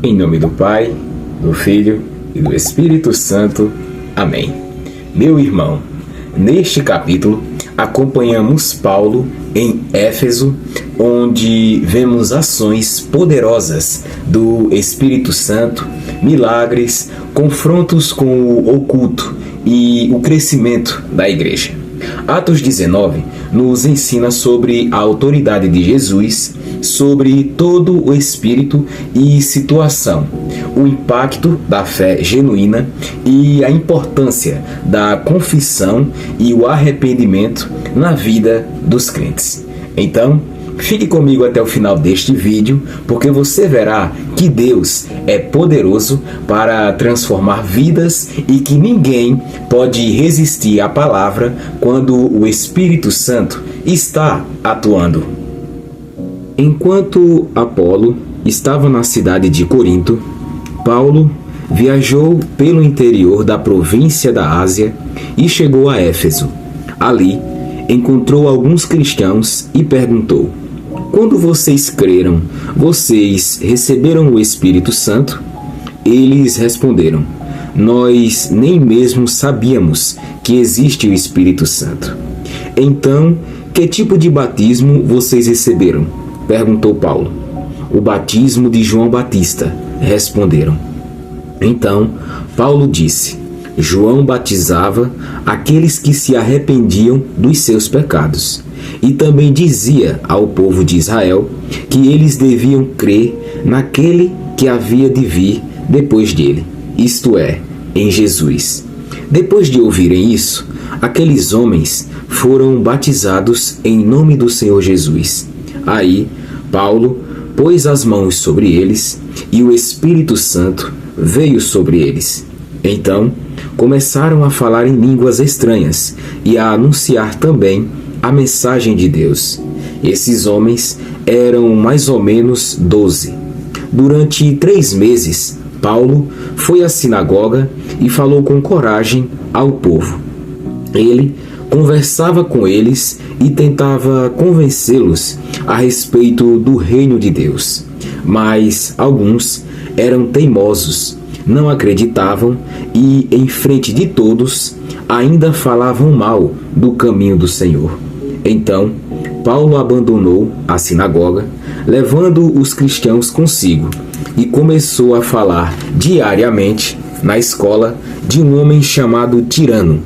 Em nome do Pai, do Filho e do Espírito Santo. Amém. Meu irmão, neste capítulo acompanhamos Paulo em Éfeso, onde vemos ações poderosas do Espírito Santo, milagres, confrontos com o oculto e o crescimento da igreja. Atos 19 nos ensina sobre a autoridade de Jesus, sobre todo o espírito e situação, o impacto da fé genuína e a importância da confissão e o arrependimento na vida dos crentes. Então, fique comigo até o final deste vídeo, porque você verá que Deus é poderoso para transformar vidas e que ninguém pode resistir à palavra quando o Espírito Santo está atuando. Enquanto Apolo estava na cidade de Corinto, Paulo viajou pelo interior da província da Ásia e chegou a Éfeso. Ali, encontrou alguns cristãos e perguntou: quando vocês creram, vocês receberam o Espírito Santo? Eles responderam: nós nem mesmo sabíamos que existe o Espírito Santo. Então, que tipo de batismo vocês receberam? Perguntou Paulo. O batismo de João Batista, responderam. Então, Paulo disse: João batizava aqueles que se arrependiam dos seus pecados. E também dizia ao povo de Israel que eles deviam crer naquele que havia de vir depois dele, isto é, em Jesus. Depois de ouvirem isso, aqueles homens foram batizados em nome do Senhor Jesus. Aí, Paulo pôs as mãos sobre eles e o Espírito Santo veio sobre eles. Então, começaram a falar em línguas estranhas e a anunciar também a mensagem de Deus. Esses homens eram mais ou menos 12. Durante 3 meses, Paulo foi à sinagoga e falou com coragem ao povo. Ele conversava com eles e tentava convencê-los a respeito do reino de Deus. Mas alguns eram teimosos, não acreditavam e, em frente de todos, ainda falavam mal do caminho do Senhor. Então, Paulo abandonou a sinagoga, levando os cristãos consigo, e começou a falar diariamente na escola de um homem chamado Tirano.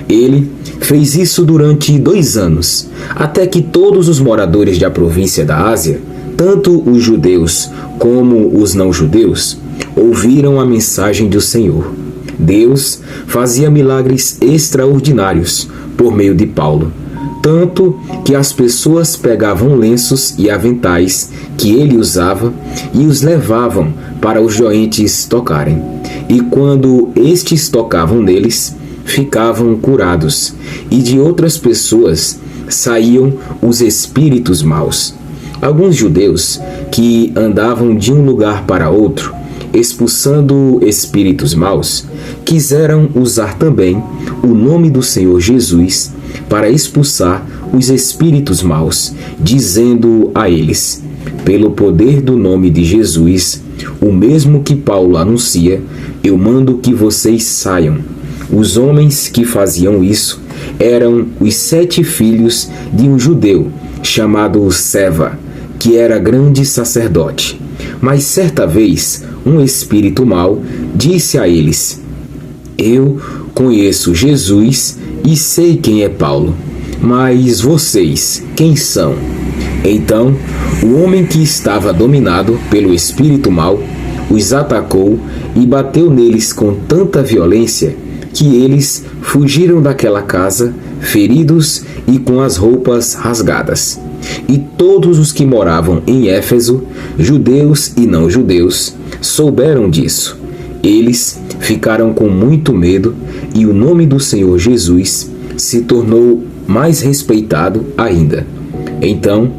Ele fez isso durante 2 anos, até que todos os moradores da província da Ásia, tanto os judeus como os não-judeus, ouviram a mensagem do Senhor. Deus fazia milagres extraordinários por meio de Paulo, tanto que as pessoas pegavam lenços e aventais que ele usava e os levavam para os doentes tocarem. E quando estes tocavam neles, ficavam curados, e de outras pessoas saíam os espíritos maus. Alguns judeus que andavam de um lugar para outro, expulsando espíritos maus, quiseram usar também o nome do Senhor Jesus para expulsar os espíritos maus, dizendo a eles: pelo poder do nome de Jesus, o mesmo que Paulo anuncia, eu mando que vocês saiam. Os homens que faziam isso eram os 7 filhos de um judeu chamado Seva, que era grande sacerdote. Mas certa vez, um espírito mau disse a eles: eu conheço Jesus e sei quem é Paulo, mas vocês, quem são? Então, o homem que estava dominado pelo espírito mau os atacou e bateu neles com tanta violência que eles fugiram daquela casa, feridos e com as roupas rasgadas. E todos os que moravam em Éfeso, judeus e não judeus, souberam disso. Eles ficaram com muito medo e o nome do Senhor Jesus se tornou mais respeitado ainda. Então,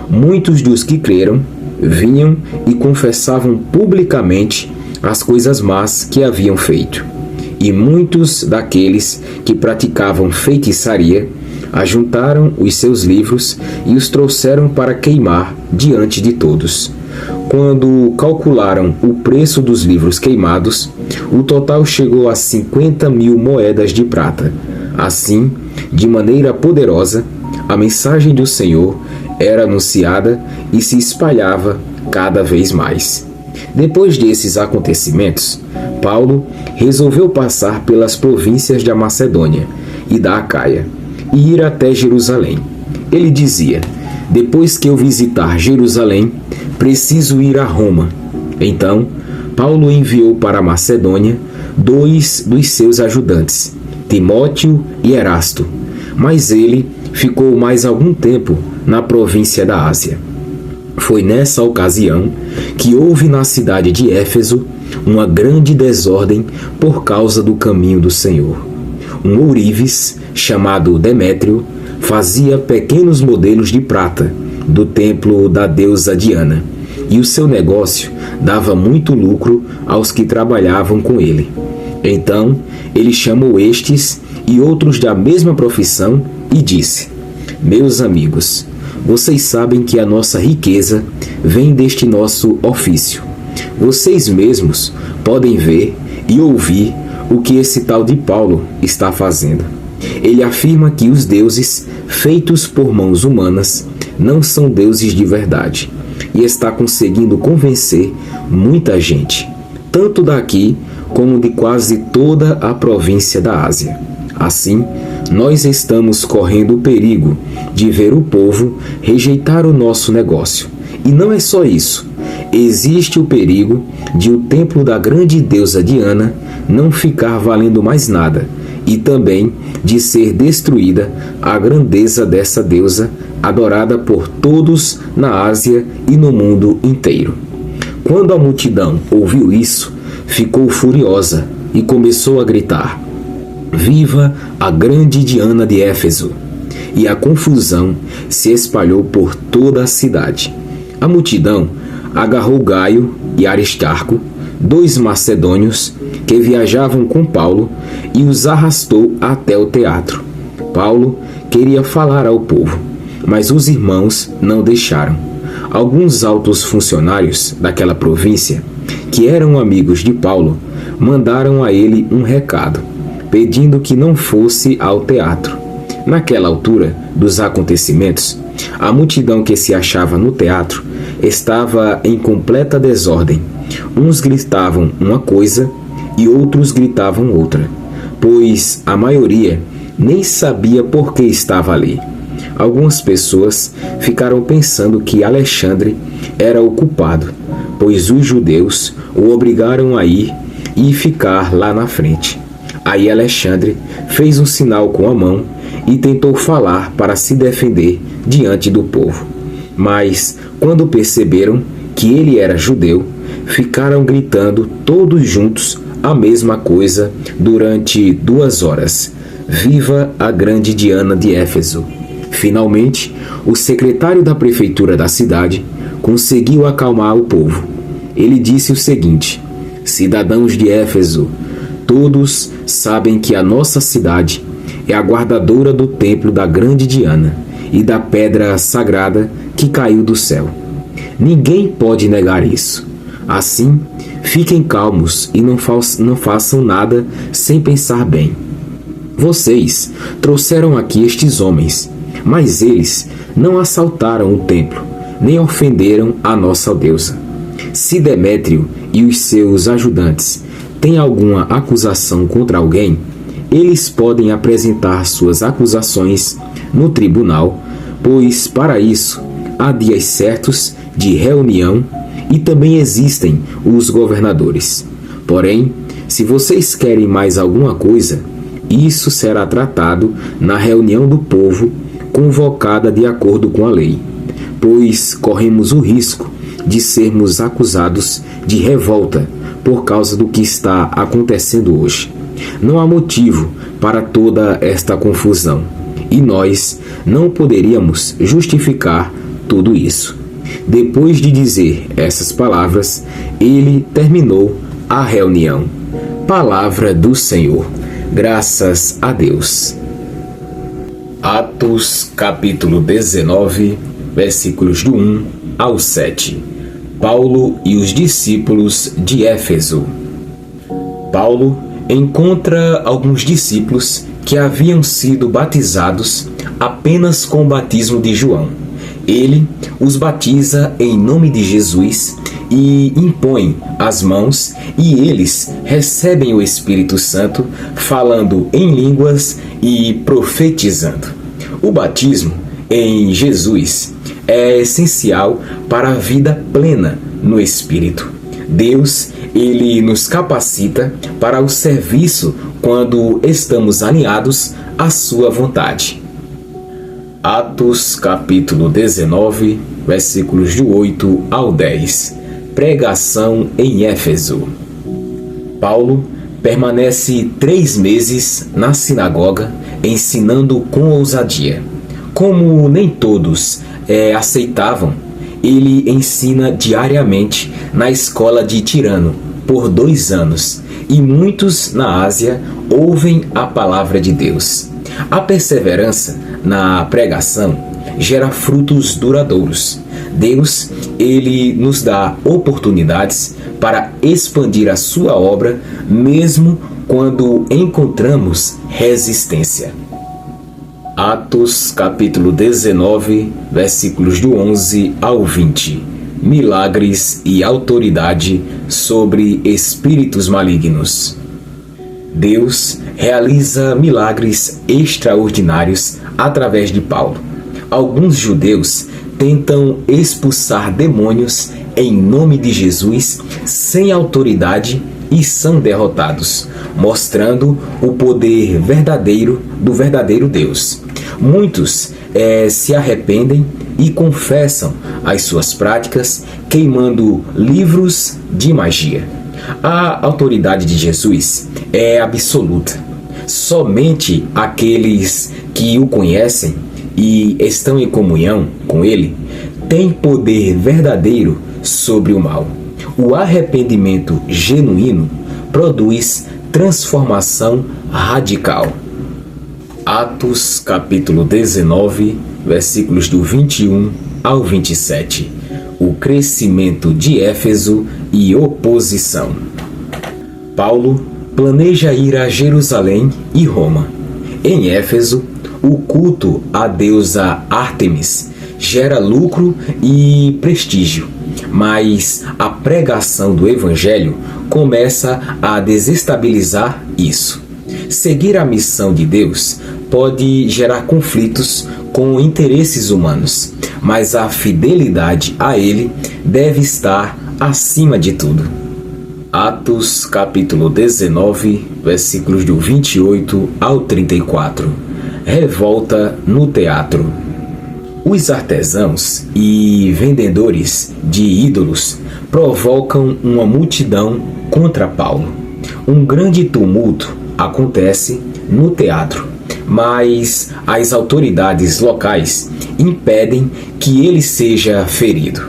muitos dos que creram vinham e confessavam publicamente as coisas más que haviam feito. E muitos daqueles que praticavam feitiçaria ajuntaram os seus livros e os trouxeram para queimar diante de todos. Quando calcularam o preço dos livros queimados, o total chegou a 50.000 moedas de prata. Assim, de maneira poderosa, a mensagem do Senhor era anunciada e se espalhava cada vez mais. Depois desses acontecimentos, Paulo resolveu passar pelas províncias da Macedônia e da Acaia e ir até Jerusalém. Ele dizia: depois que eu visitar Jerusalém, preciso ir a Roma. Então, Paulo enviou para a Macedônia 2 dos seus ajudantes, Timóteo e Erasto, mas ele ficou mais algum tempo na província da Ásia. Foi nessa ocasião que houve na cidade de Éfeso uma grande desordem por causa do caminho do Senhor. Um ourives, chamado Demétrio, fazia pequenos modelos de prata do templo da deusa Diana, e o seu negócio dava muito lucro aos que trabalhavam com ele. Então, ele chamou estes e outros da mesma profissão e disse: meus amigos, vocês sabem que a nossa riqueza vem deste nosso ofício. Vocês mesmos podem ver e ouvir o que esse tal de Paulo está fazendo. Ele afirma que os deuses feitos por mãos humanas não são deuses de verdade e está conseguindo convencer muita gente, tanto daqui como de quase toda a província da Ásia. Assim, nós estamos correndo o perigo de ver o povo rejeitar o nosso negócio. E não é só isso. Existe o perigo de o templo da grande deusa Diana não ficar valendo mais nada, e também de ser destruída a grandeza dessa deusa, adorada por todos na Ásia e no mundo inteiro. Quando a multidão ouviu isso, ficou furiosa e começou a gritar: viva a grande Diana de Éfeso! E a confusão se espalhou por toda a cidade. A multidão agarrou Gaio e Aristarco, 2 macedônios que viajavam com Paulo, e os arrastou até o teatro. Paulo queria falar ao povo, mas os irmãos não deixaram. Alguns altos funcionários daquela província, que eram amigos de Paulo, mandaram a ele um recado, pedindo que não fosse ao teatro. Naquela altura dos acontecimentos, a multidão que se achava no teatro estava em completa desordem. Uns gritavam uma coisa e outros gritavam outra, pois a maioria nem sabia por que estava ali. Algumas pessoas ficaram pensando que Alexandre era o culpado, pois os judeus o obrigaram a ir e ficar lá na frente. Aí Alexandre fez um sinal com a mão e tentou falar para se defender diante do povo. Mas, quando perceberam que ele era judeu, ficaram gritando todos juntos a mesma coisa durante 2 horas: viva a grande Diana de Éfeso! Finalmente, o secretário da prefeitura da cidade conseguiu acalmar o povo. Ele disse o seguinte: cidadãos de Éfeso, todos sabem que a nossa cidade é a guardadora do templo da grande Diana e da pedra sagrada que caiu do céu. Ninguém pode negar isso. Assim, fiquem calmos e não façam nada sem pensar bem. Vocês trouxeram aqui estes homens, mas eles não assaltaram o templo, nem ofenderam a nossa deusa. Se Demétrio e os seus ajudantes têm alguma acusação contra alguém, eles podem apresentar suas acusações no tribunal, pois para isso há dias certos de reunião e também existem os governadores. Porém, se vocês querem mais alguma coisa, isso será tratado na reunião do povo convocada de acordo com a lei, pois corremos o risco de sermos acusados de revolta por causa do que está acontecendo hoje. Não há motivo para toda esta confusão, e nós não poderíamos justificar tudo isso. Depois de dizer essas palavras, ele terminou a reunião. Palavra do Senhor. Graças a Deus. Atos, capítulo 19, versículos do 1 ao 7. Paulo e os discípulos de Éfeso. Paulo encontra alguns discípulos que haviam sido batizados apenas com o batismo de João. Ele os batiza em nome de Jesus e impõe as mãos, e eles recebem o Espírito Santo, falando em línguas e profetizando. O batismo em Jesus é essencial para a vida plena no Espírito. Deus, ele nos capacita para o serviço quando estamos alinhados à sua vontade. Atos capítulo 19, versículos de 8 ao 10. Pregação em Éfeso. Paulo permanece 3 meses na sinagoga, ensinando com ousadia. Como nem todos aceitavam, ele ensina diariamente na escola de Tirano por 2 anos, e muitos na Ásia ouvem a palavra de Deus. A perseverança na pregação gera frutos duradouros. Deus, ele nos dá oportunidades para expandir a sua obra, mesmo quando encontramos resistência. Atos capítulo 19, versículos do 11 ao 20. Milagres e autoridade sobre espíritos malignos. Deus realiza milagres extraordinários através de Paulo. Alguns judeus tentam expulsar demônios em nome de Jesus sem autoridade e são derrotados, mostrando o poder verdadeiro do verdadeiro Deus. Muitos se arrependem e confessam as suas práticas, queimando livros de magia. A autoridade de Jesus é absoluta. Somente aqueles que o conhecem e estão em comunhão com ele têm poder verdadeiro sobre o mal. O arrependimento genuíno produz transformação radical. Atos capítulo 19, versículos do 21 ao 27. O crescimento de Éfeso e oposição. Paulo planeja ir a Jerusalém e Roma. Em Éfeso, o culto à deusa Ártemis gera lucro e prestígio, mas a pregação do Evangelho começa a desestabilizar isso. Seguir a missão de Deus pode gerar conflitos com interesses humanos, mas a fidelidade a Ele deve estar acima de tudo. Atos capítulo 19, versículos do 28 ao 34. Revolta no teatro. Os artesãos e vendedores de ídolos provocam uma multidão contra Paulo. Um grande tumulto acontece no teatro, mas as autoridades locais impedem que ele seja ferido.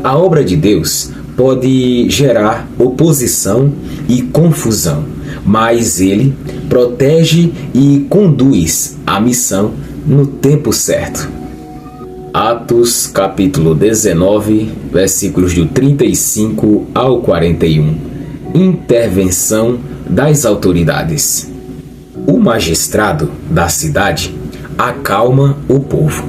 A obra de Deus pode gerar oposição e confusão, mas ele protege e conduz a missão no tempo certo. Atos capítulo 19, versículos do 35 ao 41. Intervenção das autoridades. O magistrado da cidade acalma o povo,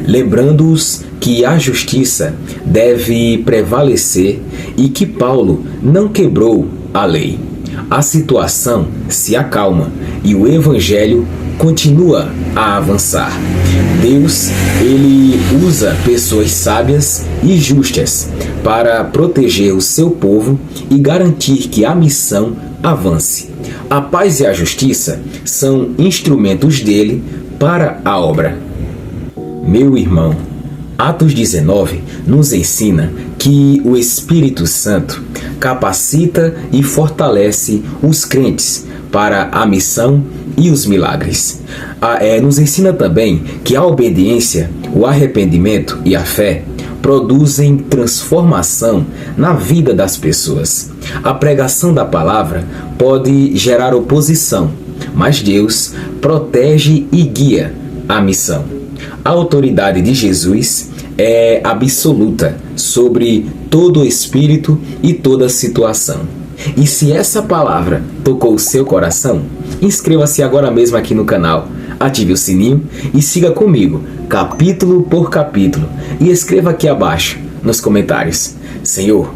lembrando-os que a justiça deve prevalecer e que Paulo não quebrou a lei. A situação se acalma e o evangelho continua a avançar. Deus, ele usa pessoas sábias e justas para proteger o seu povo e garantir que a missão avance. A paz e a justiça são instrumentos dele para a obra. Meu irmão, Atos 19 nos ensina que o Espírito Santo capacita e fortalece os crentes para a missão e os milagres. Nos ensina também que a obediência, o arrependimento e a fé produzem transformação na vida das pessoas. A pregação da palavra pode gerar oposição, mas Deus protege e guia a missão. A autoridade de Jesus é absoluta sobre todo o espírito e toda situação. E se essa palavra tocou o seu coração, inscreva-se agora mesmo aqui no canal, ative o sininho e siga comigo, capítulo por capítulo, e escreva aqui abaixo, nos comentários: Senhor,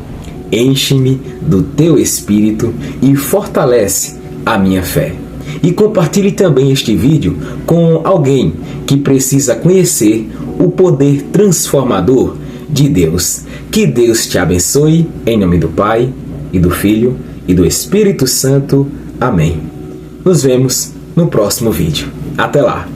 enche-me do teu espírito e fortalece a minha fé. E compartilhe também este vídeo com alguém que precisa conhecer o poder transformador de Deus. Que Deus te abençoe, em nome do Pai, e do Filho, e do Espírito Santo. Amém. Nos vemos no próximo vídeo. Até lá!